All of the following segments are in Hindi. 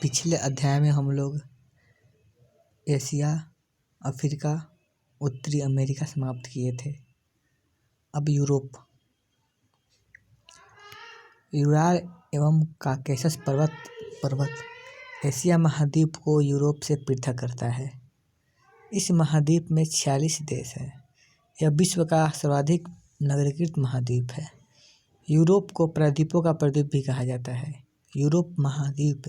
पिछले अध्याय में हम लोग एशिया, अफ्रीका, उत्तरी अमेरिका समाप्त किए थे। अब यूरोप। यूराल एवं काकेशस पर्वत एशिया महाद्वीप को यूरोप से पृथक करता है। इस महाद्वीप में 46 देश हैं। यह विश्व का सर्वाधिक नगरीकृत महाद्वीप है। यूरोप को प्रायद्वीपों का प्रद्वीप भी कहा जाता है। यूरोप महाद्वीप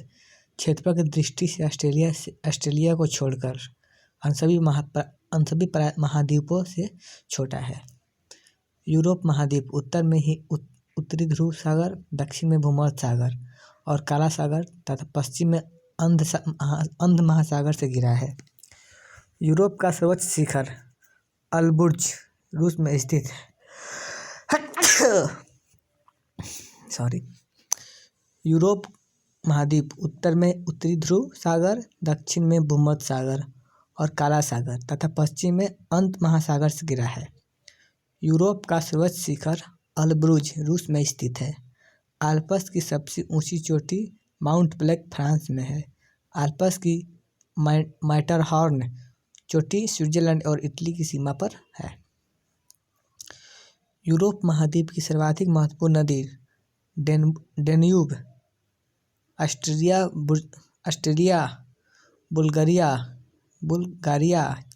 क्षेत्रफल की दृष्टि से ऑस्ट्रेलिया को छोड़कर अन्य सभी महाद्वीपों से छोटा है। यूरोप महाद्वीप उत्तर में ही उत्तरी ध्रुव सागर, दक्षिण में भूमध्य सागर और काला सागर तथा पश्चिम में अंध महासागर से घिरा है। यूरोप का सर्वोच्च शिखर अल्बुर्ज रूस में स्थित है। यूरोप महाद्वीप उत्तर में उत्तरी ध्रुव सागर, दक्षिण में भूमध्य सागर और काला सागर तथा पश्चिम में अंत महासागर से घिरा है। यूरोप का सर्वोच्च शिखर अल्ब्रुज रूस में स्थित है। आल्प्स की सबसे ऊंची चोटी माउंट ब्लैक फ्रांस में है। आल्प्स की मैटरहॉर्न चोटी स्विट्जरलैंड और इटली की सीमा पर है। यूरोप महाद्वीप की सर्वाधिक महत्वपूर्ण नदी डेन्यूब ऑस्ट्रिया, बुल्गारिया,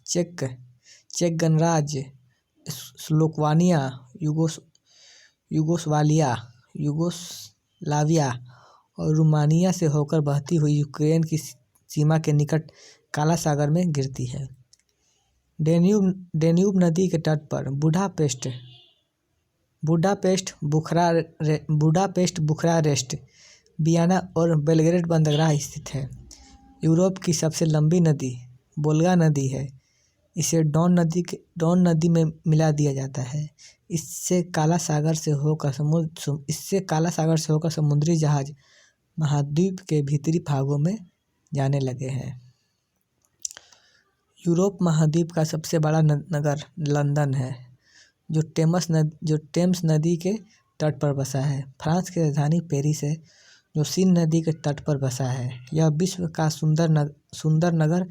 चेक गणराज्य, स्लोवाकिया, यूगोस्लाविया और रोमानिया से होकर बहती हुई यूक्रेन की सीमा के निकट काला सागर में गिरती है। डेन्यूब नदी के तट पर बुखारेस्ट, वियना और बेलग्रेड बंदरगाह स्थित है। यूरोप की सबसे लंबी नदी वोल्गा नदी है। इसे डॉन नदी में मिला दिया जाता है। इससे काला सागर से होकर समुद्री जहाज महाद्वीप के भीतरी भागों में जाने लगे हैं। यूरोप महाद्वीप का सबसे बड़ा नगर लंदन है, जो टेम्स नदी के तट पर बसा है। फ्रांस की राजधानी पेरिस है, जो सीन नदी के तट पर बसा है। यह विश्व का सुंदर नगर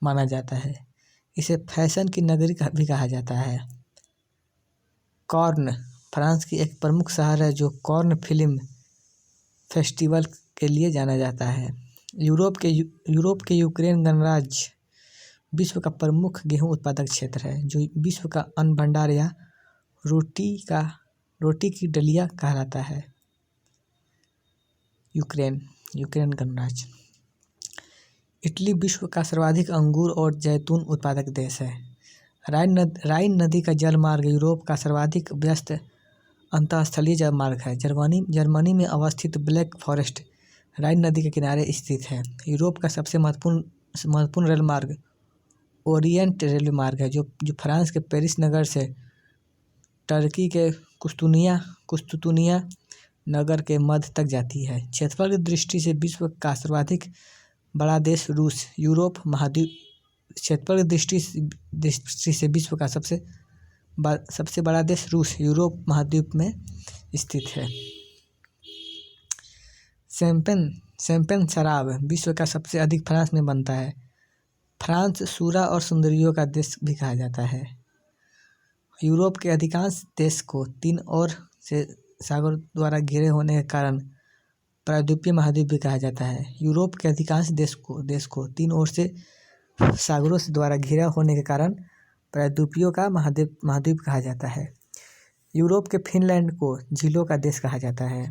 माना जाता है। इसे फैशन की नगरी भी कहा जाता है। कॉर्न फ्रांस की एक प्रमुख शहर है, जो कॉर्न फिल्म फेस्टिवल के लिए जाना जाता है। यूरोप के यूक्रेन गणराज्य विश्व का प्रमुख गेहूं उत्पादक क्षेत्र है, जो विश्व का अन्न भंडार या रोटी की डलिया कहलाता है। यूक्रेन गणराज्य। इटली विश्व का सर्वाधिक अंगूर और जैतून उत्पादक देश है। राइन नदी का जल मार्ग यूरोप का सर्वाधिक व्यस्त अंतःस्थलीय जल मार्ग है। जर्मनी में अवस्थित ब्लैक फॉरेस्ट राइन नदी के किनारे स्थित है। यूरोप का सबसे महत्वपूर्ण रेल मार्ग ओरिएंट रेलवे मार्ग है, जो फ्रांस के पेरिस नगर से टर्की के कुस्तुतुनिया नगर के मध्य तक जाती है। क्षेत्रफल की दृष्टि से विश्व का सर्वाधिक बड़ा देश रूस यूरोप महाद्वीप क्षेत्रफल की दृष्टि से विश्व का सबसे बड़ा देश रूस यूरोप महाद्वीप में स्थित है। शैंपेन शराब विश्व का सबसे अधिक फ्रांस में बनता है। फ्रांस सूरा और सुंदरियों का देश भी कहा जाता है। यूरोप के अधिकांश देश को तीन ओर से सागर द्वारा घिरे होने के कारण प्रायद्वीपीय महाद्वीप भी कहा जाता है। यूरोप के अधिकांश देश को तीन ओर से सागरों से द्वारा घिरा होने के कारण प्रायद्वीपीय का महाद्वीप कहा जाता है। यूरोप के फिनलैंड को झीलों का देश कहा जाता है।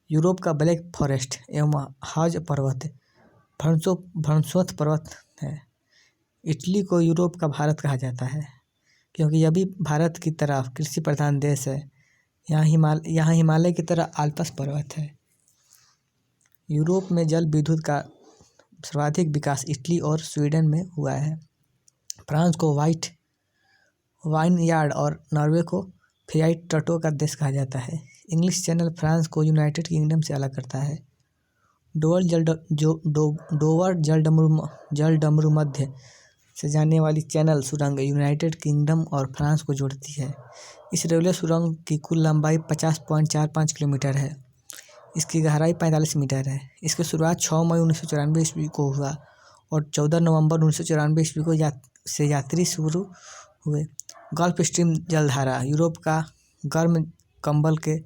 यूरोप का ब्लैक फॉरेस्ट एवं हाज पर्वत भर्न्सोथ पर्वत है। इटली को यूरोप का भारत कहा जाता है, क्योंकि यह भी भारत की तरह कृषि प्रधान देश है। यहाँ हिमालय की तरह आल्प्स पर्वत है। यूरोप में जल विद्युत का सर्वाधिक विकास इटली और स्वीडन में हुआ है। फ्रांस को वाइन यार्ड और नॉर्वे को फियाट तटों का देश कहा जाता है। इंग्लिश चैनल फ्रांस को यूनाइटेड किंगडम से अलग करता है। डोवर जलडमरू मध्य से जाने वाली चैनल सुरंग यूनाइटेड किंगडम और फ्रांस को जोड़ती है। इस रेलवे सुरंग की कुल लंबाई 50.45 किलोमीटर है। इसकी गहराई 45 मीटर है। इसकी शुरुआत 6 मई 1994 ईस्वी को हुआ और 14 नवंबर 1994 ईस्वी को से यात्री शुरू हुए। गल्फ स्ट्रीम जलधारा यूरोप का गर्म कंबल के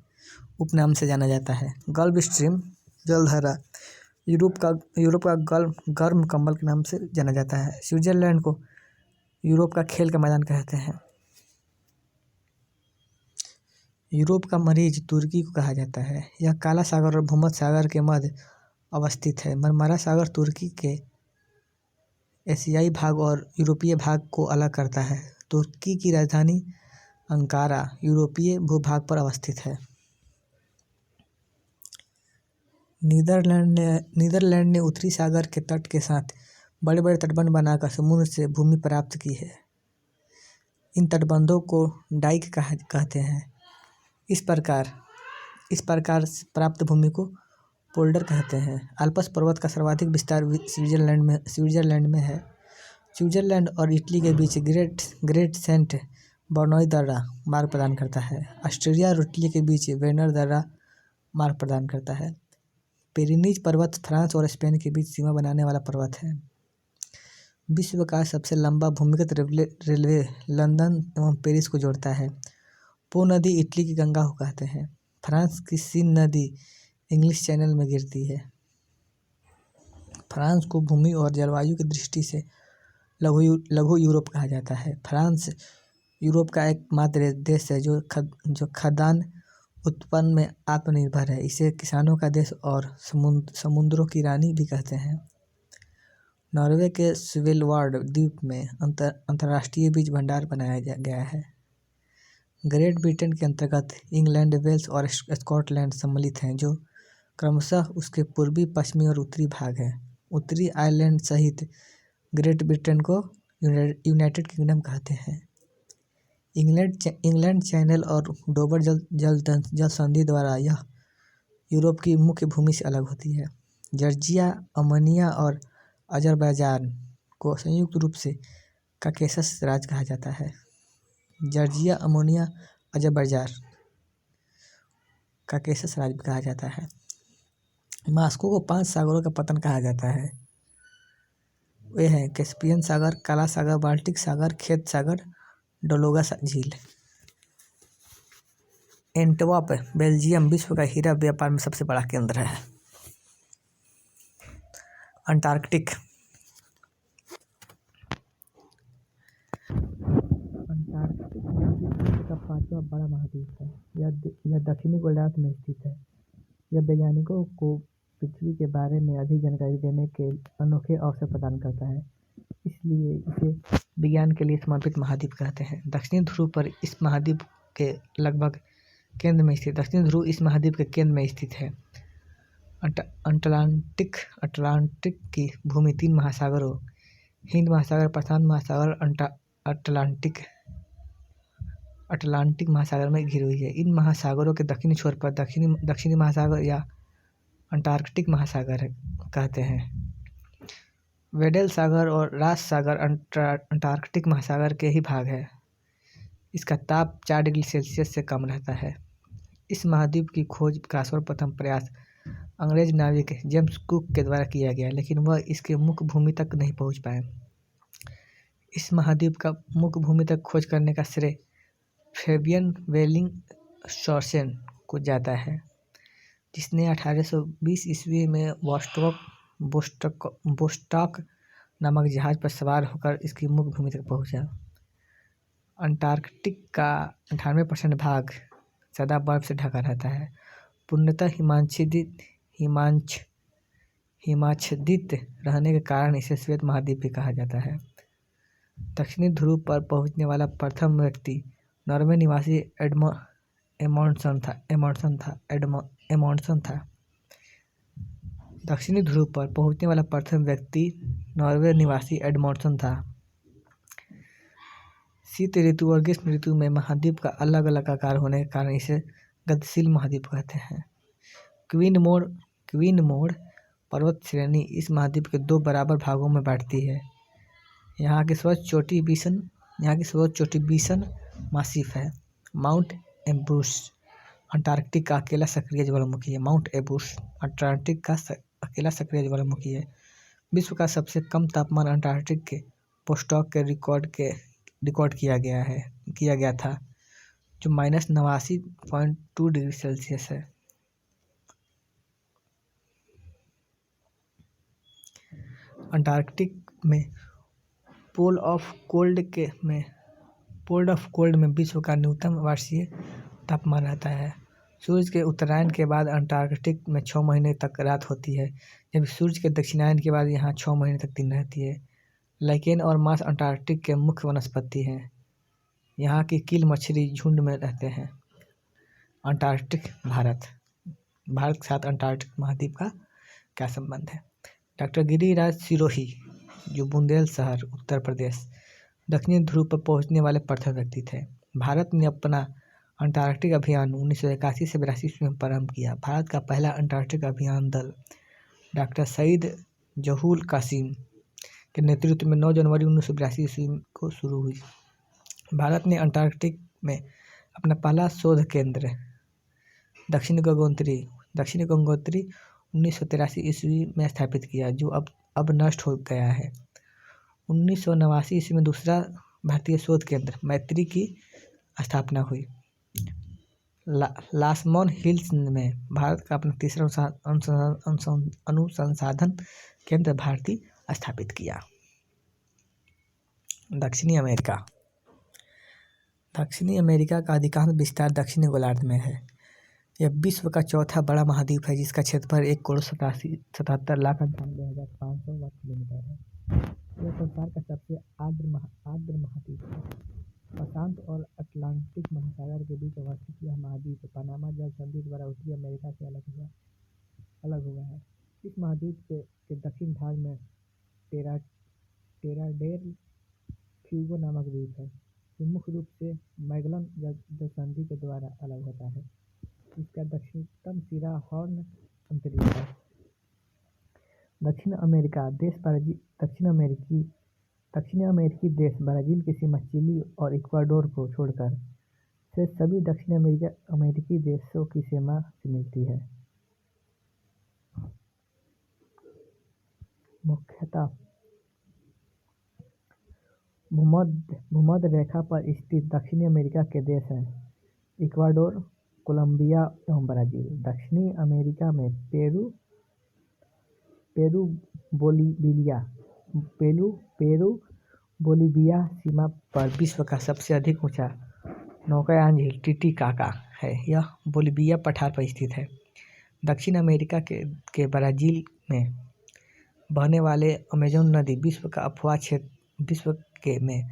उपनाम से जाना जाता है। गल्फ स्ट्रीम जलधारा यूरोप का गर्म कंबल के नाम से जाना जाता है। स्विट्जरलैंड को यूरोप का खेल का मैदान कहते हैं। यूरोप का मरीज तुर्की को कहा जाता है। यह काला सागर और भूमध्य सागर के मध्य अवस्थित है। मरमरा सागर तुर्की के एशियाई भाग और यूरोपीय भाग को अलग करता है। तुर्की की राजधानी अंकारा यूरोपीय भूभाग पर अवस्थित है। नीदरलैंड ने उत्तरी सागर के तट के साथ बड़े बड़े तटबंध बनाकर समुद्र से भूमि प्राप्त की है। इन तटबंधों को डाइक कहते हैं। इस प्रकार प्राप्त भूमि को पोल्डर कहते हैं। आल्प्स पर्वत का सर्वाधिक विस्तार स्विट्जरलैंड में है। स्विट्जरलैंड और इटली के बीच ग्रेट सेंट बर्नोई दर्रा मार्ग प्रदान करता है। ऑस्ट्रिया और इटली के बीच वेनर दर्रा मार्ग प्रदान करता है। पेरिनीज पर्वत फ्रांस और स्पेन के बीच सीमा बनाने वाला पर्वत है। विश्व का सबसे लंबा भूमिगत रेलवे लंदन एवं पेरिस को जोड़ता है। पो नदी इटली की गंगा को कहते हैं। फ्रांस की सीन नदी इंग्लिश चैनल में गिरती है। फ्रांस को भूमि और जलवायु की दृष्टि से लघु यूरोप कहा जाता है। फ्रांस यूरोप का एकमात्र देश है जो खाद्यान्न उत्पन्न में आत्मनिर्भर है। इसे किसानों का देश और समुद्रों की रानी भी कहते हैं। नॉर्वे के स्वेलबार्ड द्वीप में अंतर्राष्ट्रीय बीज भंडार बनाया गया है। ग्रेट ब्रिटेन के अंतर्गत इंग्लैंड, वेल्स और स्कॉटलैंड सम्मिलित हैं, जो क्रमशः उसके पूर्वी, पश्चिमी और उत्तरी भाग हैं। उत्तरी आयरलैंड सहित ग्रेट ब्रिटेन को यूनाइटेड किंगडम कहते हैं। इंग्लैंड चैनल और डोवर जल संधि द्वारा यह यूरोप की मुख्य भूमि से अलग होती है। जॉर्जिया, अर्मेनिया और अजरबैजान को संयुक्त रूप से काकेशस राज्य कहा जाता है। जॉर्जिया, अर्मेनिया, अजरबैजान काकेशस राज्य कहा जाता है। मॉस्को को 5 सागरों का पतन कहा जाता है। वे हैं कैस्पियन सागर, काला सागर, बाल्टिक सागर, खेत सागर, डोलोगा झील। एंटवर्प बेल्जियम विश्व का हीरा व्यापार में सबसे बड़ा केंद्र है। अंटार्कटिक विश्व का 5वां बड़ा महाद्वीप है। यह दक्षिणी गोलार्ध में स्थित है। यह वैज्ञानिकों को पृथ्वी के बारे में अधिक जानकारी देने के अनोखे अवसर प्रदान करता है, इसलिए इसे विज्ञान के लिए समर्पित महाद्वीप कहते हैं। दक्षिणी ध्रुव पर इस महाद्वीप के लगभग केंद्र में स्थित दक्षिणी ध्रुव इस महाद्वीप के केंद्र में स्थित है। अटलांटिक की भूमि 3 महासागरों हिंद महासागर, प्रशांत महासागर, अटलांटिक महासागर में घिरी हुई है। इन महासागरों के दक्षिणी छोर पर दक्षिणी महासागर या अंटार्कटिक महासागर कहते हैं। वेडेल सागर और रास सागर अंटार्कटिक महासागर के ही भाग है। इसका ताप 4 डिग्री सेल्सियस से कम रहता है। इस महाद्वीप की खोज का सर्वप्रथम प्रयास अंग्रेज नाविक जेम्स कुक के द्वारा किया गया, लेकिन वह इसके मुख्य भूमि तक नहीं पहुंच पाए। इस महाद्वीप का मुख्य भूमि तक खोज करने का श्रेय फेबियन वेलिंग शॉर्सेन को जाता है, जिसने 1820 ईस्वी में बोस्टॉक नामक जहाज पर सवार होकर इसकी मुख्य भूमि तक पहुंचा। अंटार्कटिक का 98% भाग सदा बर्फ से ढका रहता है। पूर्णतः हिमाच्छादित रहने के कारण इसे श्वेत महाद्वीप भी कहा जाता है। दक्षिणी ध्रुव पर पहुंचने वाला प्रथम व्यक्ति नॉर्वे निवासी एमॉन्डसन था। दक्षिणी ध्रुव पर पहुंचने वाला प्रथम व्यक्ति नॉर्वे निवासी एडमॉन्डसन था। शीत ऋतु और ग्रीष्म ऋतु में महाद्वीप का अलग अलग आकार होने के कारण इसे गतिशील महाद्वीप कहते हैं। क्वीन मोर पर्वत श्रेणी इस महाद्वीप के 2 बराबर भागों में बांटती है। यहाँ की सर्वोच्च चोटी बीसन मासिफ है। माउंट एम्ब्रूस अंटार्कटिक का अकेला सक्रिय ज्वालामुखी है। माउंट एबूस अंटार्कटिक का अकेला सक्रिय ज्वालामुखी है। विश्व का सबसे कम तापमान अंटार्कटिक के पोस्टॉक के रिकॉर्ड किया गया था, जो -89.2 डिग्री सेल्सियस है। अंटार्कटिक में पोल ऑफ कोल्ड में विश्व का न्यूनतम वर्षीय तापमान रहता है। सूरज के उत्तरायण के बाद अंटार्कटिक में 6 महीने तक रात होती है, जबकि सूरज के दक्षिणायन के बाद यहाँ 6 महीने तक दिन रहती है। लाइकेन और मांस अंटार्कटिक के मुख्य वनस्पति हैं। यहाँ की कील मछली झुंड में रहते हैं। अंटार्कटिक भारत के साथ अंटार्कटिक महाद्वीप का क्या संबंध है? डॉक्टर गिरिराज सिरोही, जो बुंदेलशहर उत्तर प्रदेश, दक्षिणी ध्रुव पर पहुंचने वाले प्रथम व्यक्ति थे। भारत ने अपना अंटार्कटिक अभियान 1981 से 82 में प्रारंभ किया। भारत का पहला अंटार्कटिक अभियान दल डॉक्टर सईद जहुल कासिम के नेतृत्व में 9 जनवरी 1982 ईस्वी को शुरू हुई। भारत ने अंटार्कटिक में अपना पहला शोध केंद्र दक्षिण गंगोत्री 1983 ईस्वी में स्थापित किया, जो अब नष्ट हो गया है। 1989 ईस्वी में दूसरा भारतीय शोध केंद्र मैत्री की स्थापना हुई। लासमोन हिल्स में भारत का अपना तीसरा अनुसंधान केंद्र भारती स्थापित किया। दक्षिणी अमेरिका का अधिकांश विस्तार दक्षिणी गोलार्ध में है। यह विश्व का चौथा बड़ा महाद्वीप है, जिसका क्षेत्रफल 1,77,98,500 वर्ग किलोमीटर है। यह संसार का सबसे आर्द्र महाद्वीप है। प्रशांत और अटलांटिक महासागर के बीच अवस्थित यह महाद्वीप पनामा जल संधि द्वारा उत्तरी अमेरिका से अलग हुआ है। इस महाद्वीप के दक्षिण भाग में टेरा डेल फ्यूगो नामक द्वीप है, जो मुख्य रूप से मैगेलन जल संधि के द्वारा अलग होता है। इसका दक्षिणतम सिरा हॉर्न अंतरिक्ष है। दक्षिण अमेरिकी देश ब्राजील की सीमा चिली और इक्वाडोर को छोड़कर से सभी दक्षिण अमेरिकी देशों की सीमा से मिलती है। मुख्यतः भूमध्य रेखा पर स्थित दक्षिणी अमेरिका के देश हैं इक्वाडोर, कोलंबिया एवं ब्राजील। दक्षिणी अमेरिका में पेरू बोलिविया सीमा पर विश्व का सबसे अधिक ऊंचा नौकायान झील टिटिकाका है। यह बोलिविया पठार पर स्थित है। दक्षिण अमेरिका के ब्राजील में बहने वाले अमेज़न नदी विश्व में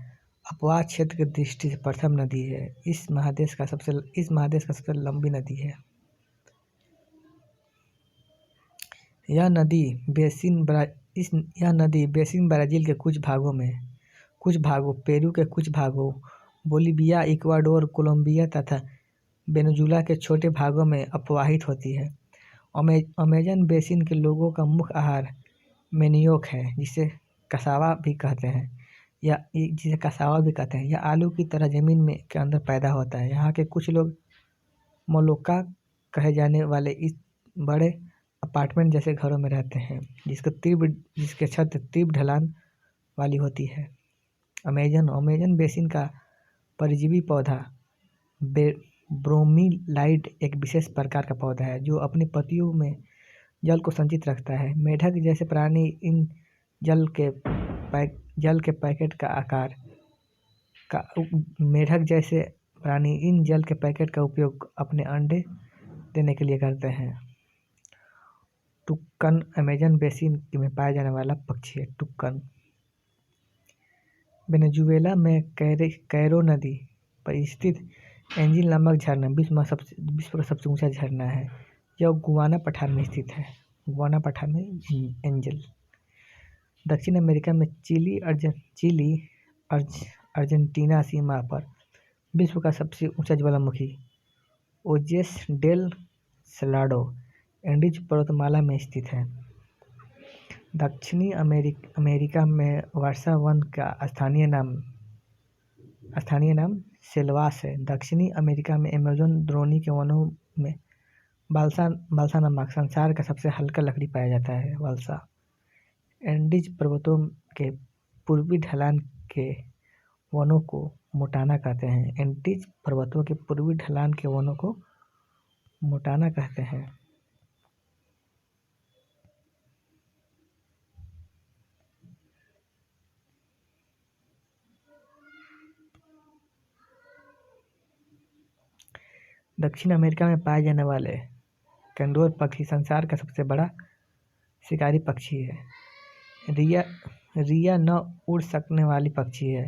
अपवाह क्षेत्र की दृष्टि से प्रथम नदी है। इस महादेश का सबसे लंबी नदी है। यह नदी बेसिन ब्राजील के कुछ भागों, पेरू के कुछ भागों, बोलिविया, इक्वाडोर, कोलंबिया तथा वेनेजुला के छोटे भागों में अपवाहित होती है। अमेजन बेसिन के लोगों का मुख्य आहार मेनियोक है, जिसे कसावा भी कहते हैं। यह आलू की तरह जमीन के अंदर पैदा होता है। यहाँ के कुछ लोग मोलोक्का कहे जाने वाले इस बड़े अपार्टमेंट जैसे घरों में रहते हैं, जिसके छत तीव्र ढलान वाली होती है। अमेजन बेसिन का परजीवी पौधा ब्रोमीलाइड एक विशेष प्रकार का पौधा है, जो अपनी पत्तियों में जल को संचित रखता है। मेढक जैसे प्राणी इन जल के पैकेट का उपयोग अपने अंडे देने के लिए करते हैं। टुक्कन अमेजन बेसिन में पाया जाने वाला पक्षी है। टुक्कन वेनेजुएला में कैरो नदी पर स्थित एंजिल नामक झरना विश्व का सबसे ऊंचा झरना है। यह गुआना पठार में स्थित है। एंजल। दक्षिण अमेरिका में चिली अर्जेंटीना सीमा पर विश्व का सबसे ऊंचा ज्वालामुखी ओजेस डेल सलाडो एंडीज पर्वतमाला में स्थित है। दक्षिणी अमेरिका में वर्षा वन का स्थानीय नाम सेल्वास है। दक्षिणी अमेरिका में अमेज़न द्रोणी के वनों में बाल्सा बाल्सा नमक संसार का सबसे हल्का लकड़ी पाया जाता है। बाल्सा एंडीज पर्वतों के पूर्वी ढलान के वनों को मोंटाना कहते हैं। एंडीज पर्वतों के पूर्वी ढलान के वनों को मोंटाना कहते हैं। दक्षिण अमेरिका में पाए जाने वाले कंदोर पक्षी संसार का सबसे बड़ा शिकारी पक्षी है। रिया न उड़ सकने वाली पक्षी है।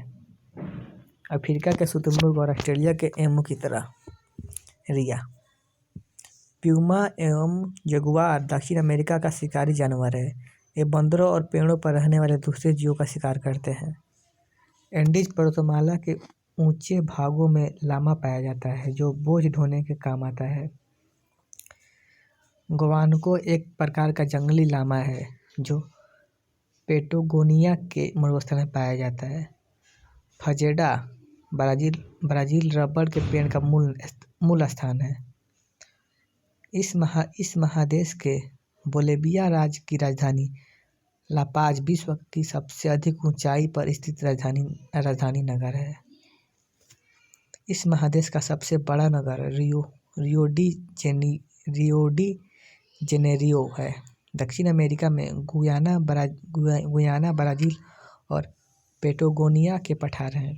अफ्रीका के शुतुरमुर्ग और ऑस्ट्रेलिया के एमू की तरह रिया। प्यूमा एवं जगुआर दक्षिण अमेरिका का शिकारी जानवर है। ये बंदरों और पेड़ों पर रहने वाले दूसरे जीवों का शिकार करते हैं। एंडीज पर्वतमाला के ऊंचे भागों में लामा पाया जाता है जो बोझ ढोने के काम आता है। गुआनाको एक प्रकार का जंगली लामा है जो पेटागोनिया के मरुस्थल में पाया जाता है। फजेडा ब्राज़ील रबड़ के पेड़ का मूल स्थान है। इस महादेश के बोलिविया राज्य की राजधानी ला पाज विश्व की सबसे अधिक ऊंचाई पर स्थित राजधानी नगर है। इस महादेश का सबसे बड़ा नगर रियो डी जेनेरियो है। दक्षिण अमेरिका में गुयाना ब्राज़ील और पेटागोनिया के पठार हैं।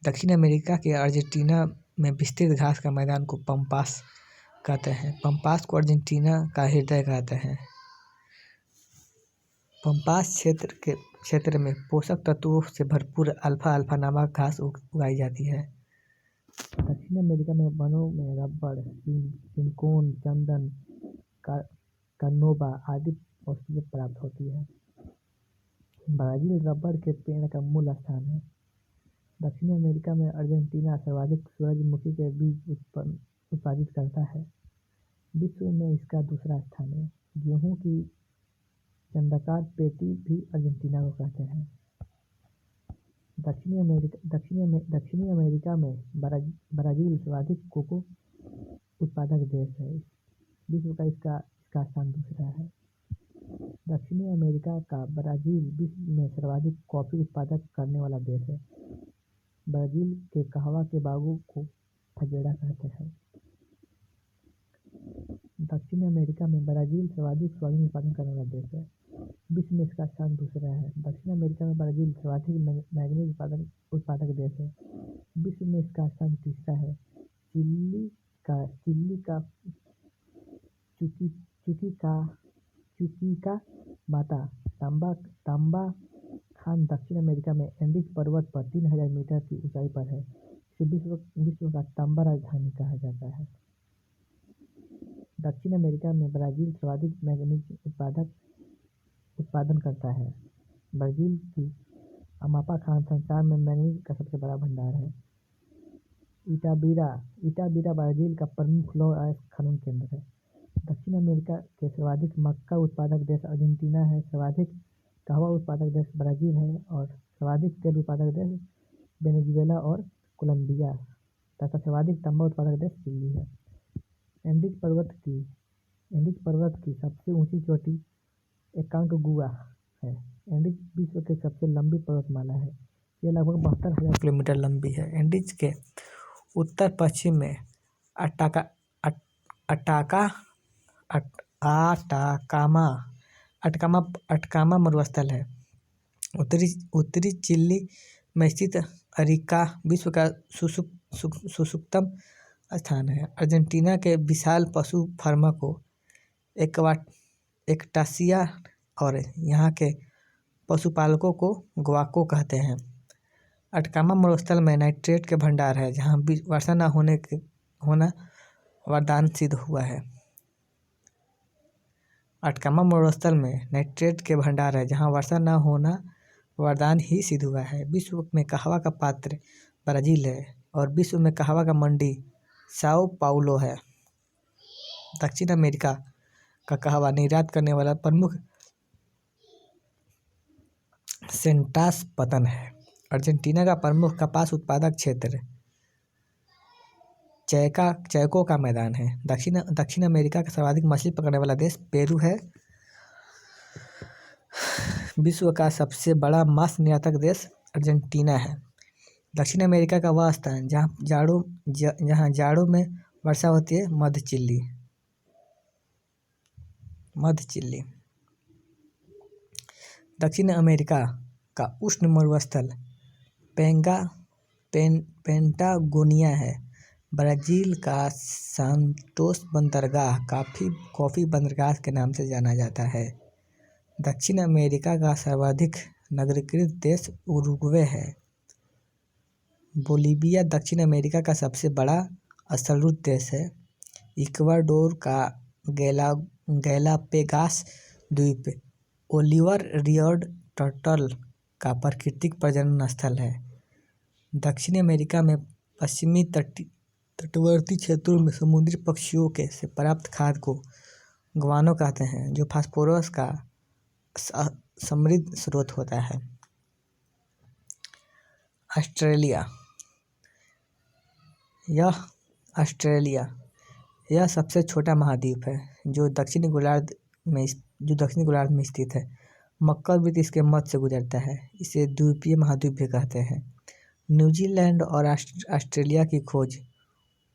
दक्षिण अमेरिका के अर्जेंटीना में विस्तृत घास का मैदान को पम्पास कहते हैं। पम्पास को अर्जेंटीना का हृदय कहते हैं। पम्पास क्षेत्र में पोषक तत्वों से भरपूर अल्फाल्फा नामक घास उगाई जाती है। दक्षिण अमेरिका में वनों में रबड़, सिनकोन, चंदन, कैनोबा आदि औषधियाँ प्राप्त होती है। ब्राज़ील रबड़ के पेड़ का मूल स्थान है। दक्षिण अमेरिका में अर्जेंटीना सर्वाधिक सूरजमुखी के बीज उत्पादित करता है। विश्व में इसका दूसरा स्थान है। गेहूं की चंदाकार पेटी भी अर्जेंटीना को कहते हैं। दक्षिणी अमेरिका में ब्राज़ील सर्वाधिक कोको उत्पादक देश है। विश्व का इसका स्थान दूसरा है। दक्षिणी अमेरिका का ब्राज़ील विश्व में सर्वाधिक कॉफी उत्पादक करने वाला देश है। ब्राज़ील के कहवा के बागों को फजेड़ा कहते हैं। दक्षिण अमेरिका में ब्राज़ील सर्वाधिक सोयाबीन उत्पादन करने वाला देश है। विश्व में इसका स्थान दूसरा है। दक्षिण अमेरिका में ब्राज़ील सर्वाधिक मैंगनीज उत्पादक देश है। विश्व में इसका स्थान तीसरा है। चिली का चुकीका माता तांबा खान दक्षिण अमेरिका में एंडीज पर्वत पर 3000 मीटर की ऊंचाई पर है। इसे विश्व का तांबा राजधानी कहा जाता है। दक्षिण अमेरिका में ब्राज़ील सर्वाधिक मैंगनीज उत्पादन करता है। ब्राज़ील की अमापा खान संसार में मैंगनीज का सबसे बड़ा भंडार है। इटाबीरा ब्राज़ील का प्रमुख लौह अयस्क खनन केंद्र है। दक्षिण अमेरिका के सर्वाधिक मक्का उत्पादक देश अर्जेंटीना है। सर्वाधिक कहवा उत्पादक देश ब्राज़ील है और सर्वाधिक तेल उत्पादक देश वेनेजुएला और कोलंबिया तथा सर्वाधिक तांबा उत्पादक देश चिली है। एंडीज पर्वत की सबसे ऊंची चोटी एकांकगुआ है। एंडीज विश्व की सबसे लंबी पर्वतमाला है। यह लगभग 72,000 किलोमीटर लंबी है। एंडीज के उत्तर पश्चिम में अटकामा मरुस्थल है। उत्तरी चिली में स्थित अरिका विश्व का सुसुप्तम स्थान है। अर्जेंटीना के विशाल पशु फार्मा को एक्टासिया और यहाँ के पशुपालकों को गुआको कहते हैं। अटकामा मरुस्थल में नाइट्रेट के भंडार है जहाँ वर्षा न होना वरदान सिद्ध हुआ है। अटकामा मरुस्थल में नाइट्रेट के भंडार है जहाँ वर्षा न होना वरदान ही सिद्ध हुआ है। विश्व में कहवा का पात्र ब्राज़ील है और विश्व में कहवा का मंडी साओ पाउलो है। दक्षिण अमेरिका का कहवा निर्यात करने वाला प्रमुख सेंटास पतन है। अर्जेंटीना का प्रमुख कपास उत्पादक क्षेत्र चैको का मैदान है। दक्षिण अमेरिका का सर्वाधिक मछली पकड़ने वाला देश पेरू है। विश्व का सबसे बड़ा मांस निर्यातक देश अर्जेंटीना है। दक्षिण अमेरिका का वह स्थान जहाँ जाड़ों में वर्षा होती है मध्य चिली। दक्षिण अमेरिका का उष्ण मरुस्थल पेंटागोनिया है। ब्राज़ील का सांतोस बंदरगाह कॉफी बंदरगाह के नाम से जाना जाता है। दक्षिण अमेरिका का सर्वाधिक नागरिकृत देश उरुग्वे है। बोलिविया दक्षिण अमेरिका का सबसे बड़ा स्थलरूप देश है। इक्वाडोर का गैलापेगोस द्वीप ओलिवर रियर्ड टर्टल का प्राकृतिक प्रजनन स्थल है। दक्षिण अमेरिका में पश्चिमी तटवर्ती क्षेत्रों में समुद्री पक्षियों से प्राप्त खाद्य को ग्वानो कहते हैं, जो फास्फोरस का समृद्ध स्रोत होता है। यह सबसे छोटा महाद्वीप है जो दक्षिणी गोलार्ध में स्थित है। मक्करवृत्त इसके मध्य से गुजरता है। इसे द्वीपीय महाद्वीप भी कहते हैं। न्यूजीलैंड और ऑस्ट्रेलिया की खोज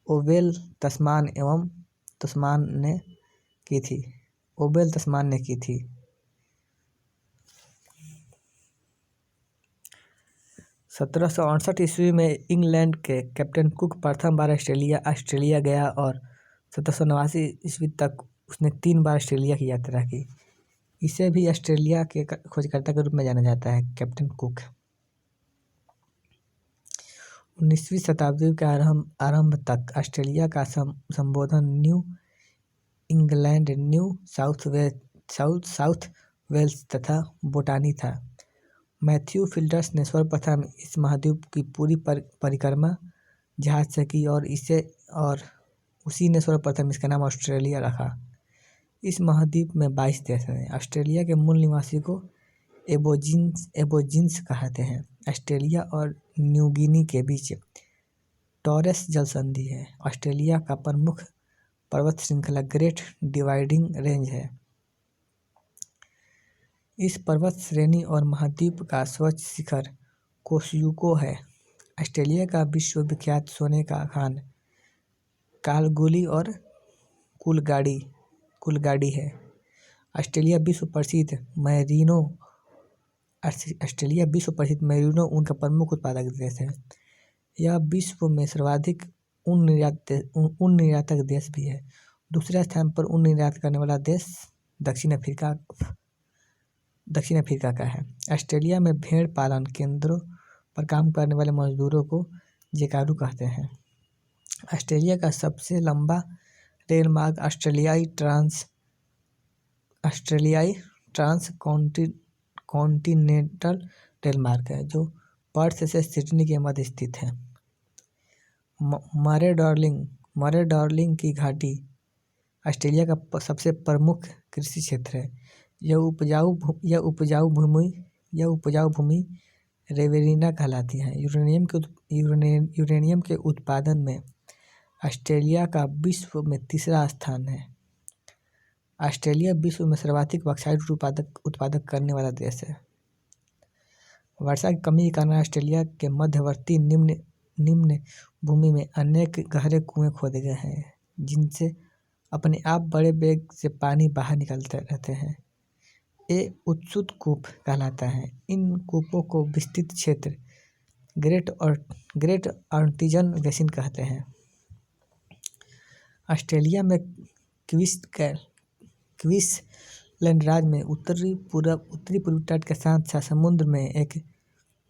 ओवेल तस्मान ने की थी। 1768 ईस्वी में इंग्लैंड के कैप्टन कुक प्रथम बार ऑस्ट्रेलिया गया और 1789 ईस्वी तक उसने 3 बार ऑस्ट्रेलिया की यात्रा की। इसे भी ऑस्ट्रेलिया के खोजकर्ता के रूप में जाना जाता है, कैप्टन कुक। 19वीं शताब्दी के आरंभ तक ऑस्ट्रेलिया का संबोधन New England, New South Wales तथा बोटानी था। मैथ्यू फिल्डर्स ने सर्वप्रथम इस महाद्वीप की पूरी परिक्रमा जहाज से की और उसी ने सर्वप्रथम इसका नाम ऑस्ट्रेलिया रखा। इस महाद्वीप में 22 देश हैं। ऑस्ट्रेलिया के मूल निवासी को एबोजिन्स कहते हैं। ऑस्ट्रेलिया और न्यूगिनी के बीच टॉरेस जलसंधि है। ऑस्ट्रेलिया का प्रमुख पर्वत श्रृंखला ग्रेट डिवाइडिंग रेंज है। इस पर्वत श्रेणी और महाद्वीप का सर्वोच्च शिखर कोशयुको है। ऑस्ट्रेलिया का विश्वविख्यात सोने का खान कालगोली और कुलगाड़ी है। ऑस्ट्रेलिया विश्व प्रसिद्ध मैरीनो ऊन का प्रमुख उत्पादक देश है। यह विश्व में सर्वाधिक ऊन निर्यातक देश भी है। दूसरे स्थान पर ऊन निर्यात करने वाला देश दक्षिण अफ्रीका का है। ऑस्ट्रेलिया में भेड़ पालन केंद्रों पर काम करने वाले मजदूरों को जेकारू कहते हैं। ऑस्ट्रेलिया का सबसे लंबा रेल मार्ग ऑस्ट्रेलियाई ट्रांस कॉन्टिनेंटल रेल मार्ग है, जो पर्थ से सिडनी के मध्य स्थित है। मरे डार्लिंग की घाटी ऑस्ट्रेलिया का सबसे प्रमुख कृषि क्षेत्र है। यह उपजाऊ भूमि रिवेरिना कहलाती है। यूरेनियम के उत्पादन में ऑस्ट्रेलिया का विश्व में तीसरा स्थान है। ऑस्ट्रेलिया विश्व में सर्वाधिक बॉक्साइट उत्पादक करने वाला देश है। वर्षा की कमी के कारण ऑस्ट्रेलिया के मध्यवर्ती निम्न भूमि में अनेक गहरे कुएं खोदे गए हैं, जिनसे अपने आप बड़े वेग से पानी बाहर निकलते रहते हैं। ये उत्सुत कूप कहलाता है। इन कूपों को विस्तृत क्षेत्र ग्रेट आर्टिजन बेसिन कहते हैं। ऑस्ट्रेलिया में क्वींसलैंड राज्य में उत्तरी पूर्वी तट के साथ साथ समुद्र में एक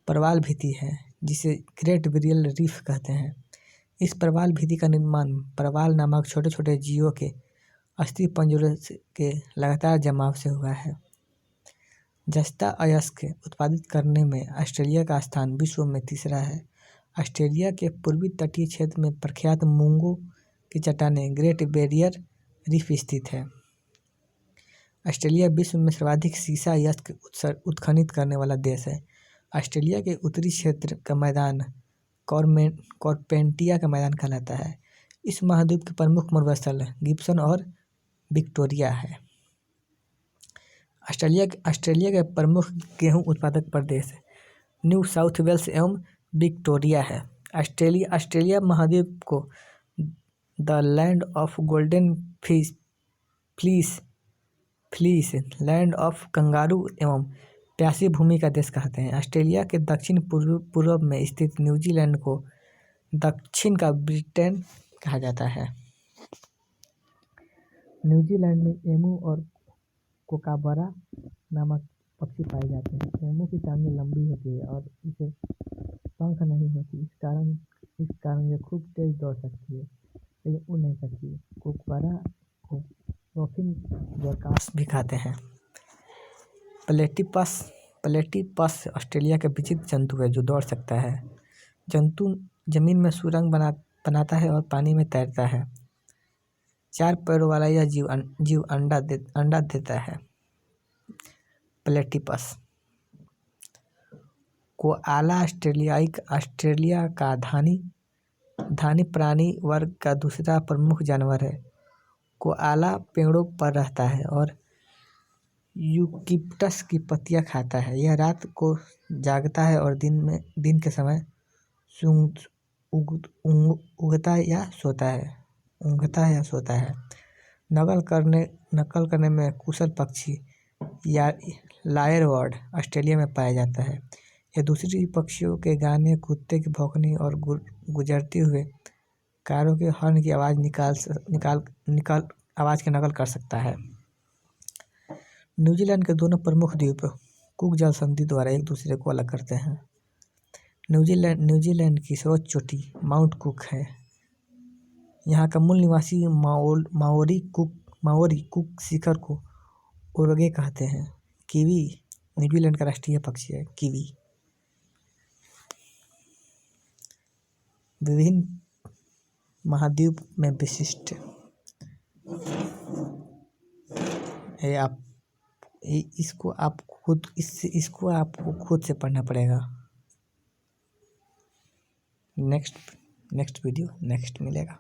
प्रवाल भित्ति है, जिसे ग्रेट बैरियर रीफ कहते हैं। इस प्रवाल भित्ति का निर्माण प्रवाल नामक छोटे छोटे जीवों के अस्थि पंजरों के लगातार जमाव से हुआ है। जस्ता अयस्क उत्पादित करने में ऑस्ट्रेलिया का स्थान विश्व में तीसरा है। ऑस्ट्रेलिया के पूर्वी तटीय क्षेत्र में प्रख्यात मूंगों की चट्टानें ग्रेट बैरियर रीफ स्थित है। ऑस्ट्रेलिया विश्व में सर्वाधिक सीसा अयस्क उत्खनन करने वाला देश है। ऑस्ट्रेलिया के उत्तरी क्षेत्र का मैदान कॉर्पेंटिया का मैदान कहलाता है। इस महाद्वीप के प्रमुख मरुस्थल गिब्सन और विक्टोरिया है। ऑस्ट्रेलिया के प्रमुख गेहूं उत्पादक प्रदेश न्यू साउथ वेल्स एवं विक्टोरिया है। ऑस्ट्रेलिया महाद्वीप को the land of golden fleece, land of kangaroo एवं प्यासी भूमि का देश कहते हैं। ऑस्ट्रेलिया के दक्षिण पूर्व में स्थित न्यूजीलैंड को दक्षिण का ब्रिटेन कहा जाता है। न्यूजीलैंड में एमू और कोकाबरा नामक पक्षी पाए जाते हैं। एमू की टांगें लंबी होती है और इसे पंख नहीं होती, इस कारण यह खूब तेज दौड़ सकती है, लेकिन उड़ नहीं सकती। कोकाबरा को रोफिंग जैकास भी खाते हैं। प्लेटिपस ऑस्ट्रेलिया का विचित्र जंतु है जो दौड़ सकता है। जंतु जमीन में सुरंग बनाता है और पानी में तैरता है। 4 पैरों वाला यह जीव अंडा देता है। प्लेटिपस। कोआला ऑस्ट्रेलिया का धानी प्राणी वर्ग का दूसरा प्रमुख जानवर है। कोआला पेड़ों पर रहता है और यूकेलिप्टस की पत्तियां खाता है। यह रात को जागता है और दिन के समय ऊँघता या सोता है। नकल करने में कुशल पक्षी लायरबर्ड ऑस्ट्रेलिया में पाया जाता है। यह दूसरी पक्षियों के गाने, कुत्ते के भौंकने और गुजरते हुए कारों के हॉर्न की आवाज़ की नकल कर सकता है। न्यूजीलैंड के दोनों प्रमुख द्वीप कुक जल संधि द्वारा एक दूसरे को अलग करते हैं। न्यूजीलैंड की सर्वोच्च चोटी माउंट कुक है। यहाँ का मूल निवासी माओरी कुक शिखर को ओरगे कहते हैं। कीवी न्यूजीलैंड का राष्ट्रीय पक्षी है। कीवी विभिन्न महाद्वीप में विशिष्ट इसको आपको खुद से पढ़ना पड़ेगा। नेक्स्ट वीडियो नेक्स्ट मिलेगा।